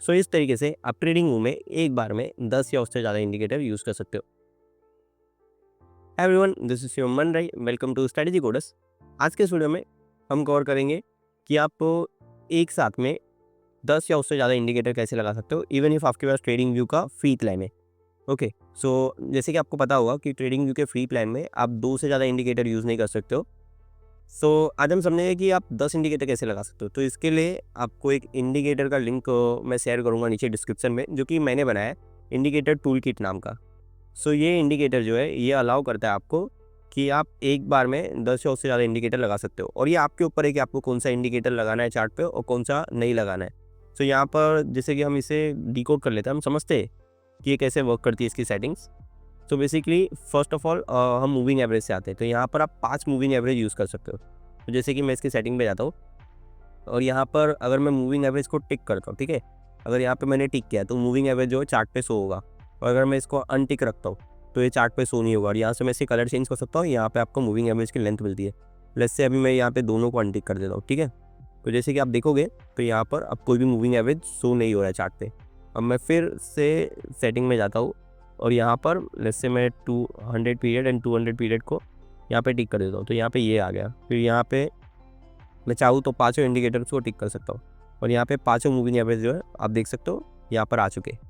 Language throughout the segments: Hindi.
सो इस तरीके से आप ट्रेडिंग व्यू में एक बार में 10 या उससे ज़्यादा इंडिकेटर यूज़ कर सकते हो। एवरीवन, दिस इज योर मन राय, वेलकम टू स्ट्रेटेजी कोडर्स। आज के इस वीडियो में हम कवर करेंगे कि आप एक साथ में 10 या उससे ज़्यादा इंडिकेटर कैसे लगा सकते हो, इवन इफ आपके पास ट्रेडिंग व्यू का फ्री प्लान है। ओके, सो जैसे कि आपको पता होगा कि ट्रेडिंग व्यू के फ्री प्लान में आप 2 से ज़्यादा इंडिकेटर यूज़ नहीं कर सकते हो। सो आज हम समझेंगे कि आप 10 इंडिकेटर कैसे लगा सकते हो। तो इसके लिए आपको एक इंडिकेटर का लिंक मैं शेयर करूँगा नीचे डिस्क्रिप्शन में, जो कि मैंने बनाया है, इंडिकेटर टूल किट नाम का। सो ये इंडिकेटर जो है ये अलाउ करता है आपको कि आप एक बार में 10 या उससे ज़्यादा इंडिकेटर लगा सकते हो, और ये आपके ऊपर है कि आपको कौन सा इंडिकेटर लगाना है चार्ट पे और कौन सा नहीं लगाना है। सो यहाँ पर जैसे कि हम इसे डिकोड कर लेते हैं, हम समझते हैं कि ये कैसे वर्क करती है इसकी settings. So basically first of all हम मूविंग एवरेज से आते हैं। तो यहाँ पर आप 5 मूविंग एवरेज यूज़ कर सकते हो। तो जैसे कि मैं इसकी सेटिंग पे जाता हूँ और यहाँ पर अगर मैं मूविंग एवरेज को टिक करता हूँ, ठीक है, अगर यहाँ पे मैंने टिक किया तो मूविंग एवरेज जो है चार्ट पे शो होगा, और अगर मैं इसको अनटिक रखता हूँ तो ये चार्ट पे शो नहीं होगा। और यहाँ से मैं इसकी कलर चेंज कर सकता हूँ, यहाँ पे आपको मूविंग एवरेज की लेंथ मिलती है। लेट्स से अभी मैं यहाँ पे दोनों को अनटिक कर देता हूँ, ठीक है। तो जैसे कि आप देखोगे तो यहाँ पर अब कोई भी मूविंग एवरेज शो नहीं हो रहा है चार्ट पे। अब मैं फिर से सेटिंग में जाता हूँ और यहाँ पर लेट्स से मैं 200 पीरियड एंड 200 पीरियड को यहाँ पे टिक कर देता हूँ, तो यहाँ पे ये आ गया। फिर यहाँ पे मैं चाहूँ तो पाँचों इंडिकेटर्स को टिक कर सकता हूँ, और यहाँ पे पाँचों मूविंग एवरेज जो है आप देख सकते हो यहाँ पर आ चुके हैं,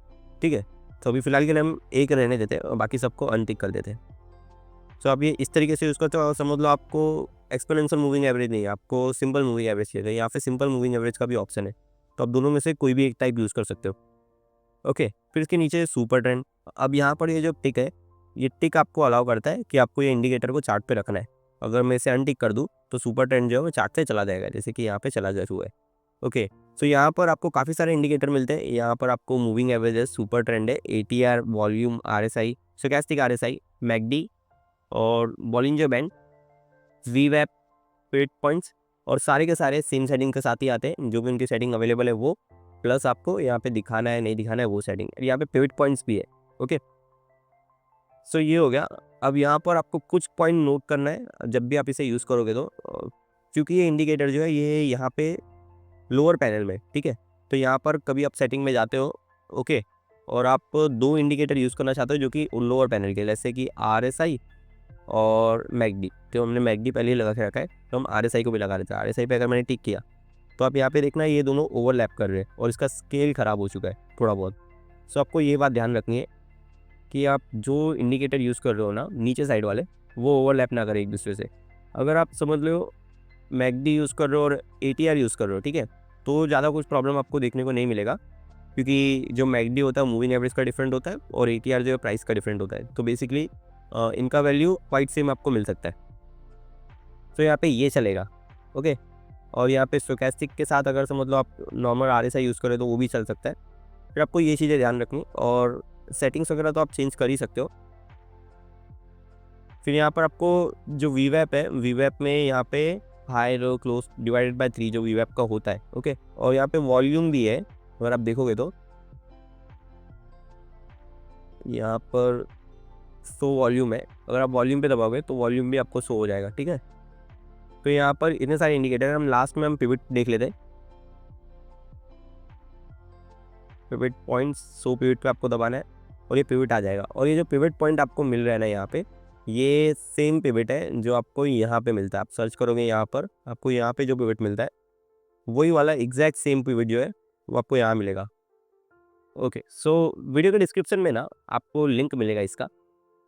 ठीक है। तो अभी फिलहाल के लिए हम एक रहने देते हैं और बाकी सबको अनटिक कर देते हैं। सो आप ये इस तरीके से यूज़ करते हो, समझ लो आपको एक्सपोनेंशियल मूविंग एवरेज नहीं है, आपको सिंपल मूविंग एवरेज चाहिए। यहाँ पे सिंपल मूविंग एवरेज का भी ऑप्शन है, तो आप दोनों में से कोई भी एक टाइप यूज़ कर सकते हो। ओके, फिर इसके नीचे सुपर ट्रेंड। अब यहाँ पर ये जो टिक है, ये टिक आपको अलाउ करता है कि आपको ये इंडिकेटर को चार्ट पे रखना है। अगर मैं इसे अनटिक कर दूँ तो सुपर ट्रेंड जो है वो चार्ट से चला जाएगा, जैसे कि यहाँ पे चला जा हुआ है। ओके, सो यहाँ पर आपको काफ़ी सारे इंडिकेटर मिलते हैं। यहाँ पर आपको मूविंग एवरेजेस, सुपर ट्रेंड है, ATR, volume, RSI, stochastic RSI, McD और बॉलिंजर बैंड, वीवैप, पिवट पॉइंट्स, और सारे के सारे सेम सेटिंग के साथ ही आते हैं। जो भी उनकी सेटिंग अवेलेबल है वो, प्लस आपको यहाँ पे दिखाना है नहीं दिखाना है वो सेटिंग। यहाँ पे पिवट पॉइंट्स भी है। ओके, सो ये हो गया। अब यहाँ पर आपको कुछ पॉइंट नोट करना है जब भी आप इसे यूज़ करोगे तो, क्योंकि ये इंडिकेटर जो है ये यहाँ पे लोअर पैनल में, ठीक है। तो यहाँ पर कभी आप सेटिंग में जाते हो, ओके, और आप 2 इंडिकेटर यूज़ करना चाहते हो जो कि लोअर पैनल के, जैसे कि आरएसआई और मैकडी। तो हमने मैकडी पहले ही लगा के रखा है, तो हम आरएसआई को भी लगा देते हैं। आरएसआई पे अगर मैंने टिक किया तो आप यहाँ पे देखना ये दोनों ओवरलैप कर रहे हैं और इसका स्केल ख़राब हो चुका है थोड़ा बहुत। सो आपको ये बात ध्यान रखनी है कि आप जो इंडिकेटर यूज़ कर रहे हो ना नीचे साइड वाले, वो ओवरलैप ना करें एक दूसरे से। अगर आप समझ लो मैकडी यूज़ कर रहे हो और एटीआर यूज़ कर रहे हो, ठीक है, तो ज़्यादा कुछ प्रॉब्लम आपको देखने को नहीं मिलेगा, क्योंकि जो मैकडी होता है मूविंग एवरेज का डिफरेंट होता है और एटीआर जो है प्राइस का डिफरेंट होता है। तो बेसिकली इनका वैल्यू क्वाइट सेम आपको मिल सकता है। तो यहाँ पे ये चलेगा। ओके, और यहाँ पे स्टोचैस्टिक के साथ अगर समझ लो आप नॉर्मल आरएसआई यूज़ करें तो वो भी चल सकता है। फिर आपको ये चीज़ें ध्यान रखनी, और सेटिंग्स वगैरह तो आप चेंज कर ही सकते हो। फिर यहाँ पर आपको जो वीवैप है, वीवैप में यहाँ पे high low close divided by 3 जो वीवैप का होता है, ओके, और यहाँ पे वॉल्यूम भी है। अगर आप देखोगे तो यहाँ पर शो वॉल्यूम है, अगर आप वॉल्यूम पे दबाओगे तो वॉल्यूम भी आपको शो हो जाएगा, ठीक है। तो यहाँ पर इतने सारे इंडिकेटर, हम लास्ट में हम पिवट देख लेते हैं। पिवट पॉइंट्स, शो पिवट पे आपको दबाना है और ये पिवट आ जाएगा। और ये जो पिवट पॉइंट आपको मिल रहा है ना यहाँ पे, ये सेम पिवट है जो आपको यहाँ पे मिलता है। आप सर्च करोगे यहाँ पर, आपको यहाँ पे जो पिवट मिलता है वही वाला एग्जैक्ट सेम पिवट जो है वो आपको यहाँ मिलेगा। ओके, सो वीडियो के डिस्क्रिप्शन में ना आपको लिंक मिलेगा इसका,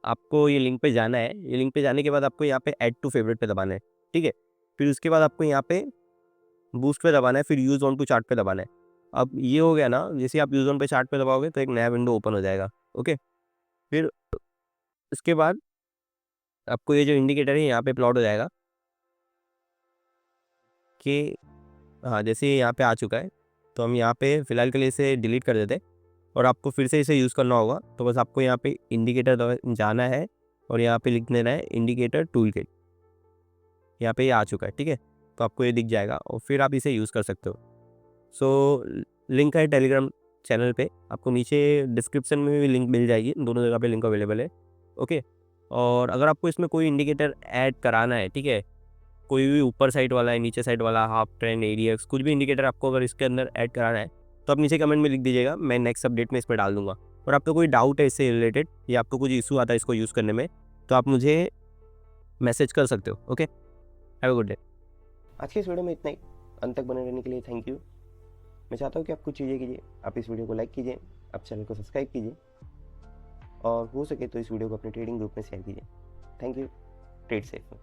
आपको ये लिंक पे जाना है। ये लिंक पे जाने के बाद आपको यहाँ पे ऐड टू फेवरेट पे दबाना है, ठीक है। फिर उसके बाद आपको यहाँ पे बूस्ट पे दबाना है, फिर यूज़ ऑन टू चार्ट पे दबाना है। अब ये हो गया ना, जैसे आप यूज़ ऑन पे चार्ट पे दबाओगे तो एक नया विंडो ओपन हो जाएगा। ओके, फिर उसके बाद आपको ये जो इंडिकेटर है यहाँ पे प्लॉट हो जाएगा कि हाँ, जैसे ये यहाँ पे आ चुका है तो हम यहाँ पे फ़िलहाल के लिए इसे डिलीट कर देते हैं, और आपको फिर से इसे यूज़ करना होगा। तो बस आपको यहाँ पे इंडिकेटर जाना है और यहाँ पे लिख देना है इंडिकेटर टूल किट। यहाँ पे ये आ चुका है, ठीक है, तो आपको ये दिख जाएगा और फिर आप इसे यूज़ कर सकते हो। सो लिंक है टेलीग्राम चैनल पे, आपको नीचे डिस्क्रिप्शन में भी लिंक मिल जाएगी, दोनों जगह पे लिंक अवेलेबल है। ओके, और अगर आपको इसमें कोई इंडिकेटर ऐड कराना है, ठीक है, कोई भी ऊपर साइड वाला है, नीचे साइड वाला, हाफ ट्रेंड, एडीएक्स, कुछ भी इंडिकेटर आपको अगर इसके अंदर ऐड कराना है तो आप नीचे कमेंट में लिख दीजिएगा, मैं नेक्स्ट अपडेट में इस पर डाल दूंगा। और आपको कोई डाउट है इससे रिलेटेड या आपको कुछ इशू आता है इसको यूज़ करने में तो आप मुझे मैसेज कर सकते हो। Okay, have a good day. आज के इस वीडियो में इतना ही। अंत तक बने रहने के लिए थैंक यू। मैं चाहता हूँ कि आप कुछ चीज़ें कीजिए, आप इस वीडियो को लाइक कीजिए, आप चैनल को सब्सक्राइब कीजिए और हो सके तो इस वीडियो को अपने ट्रेडिंग ग्रुप में शेयर कीजिए। Thank you. Trade safe.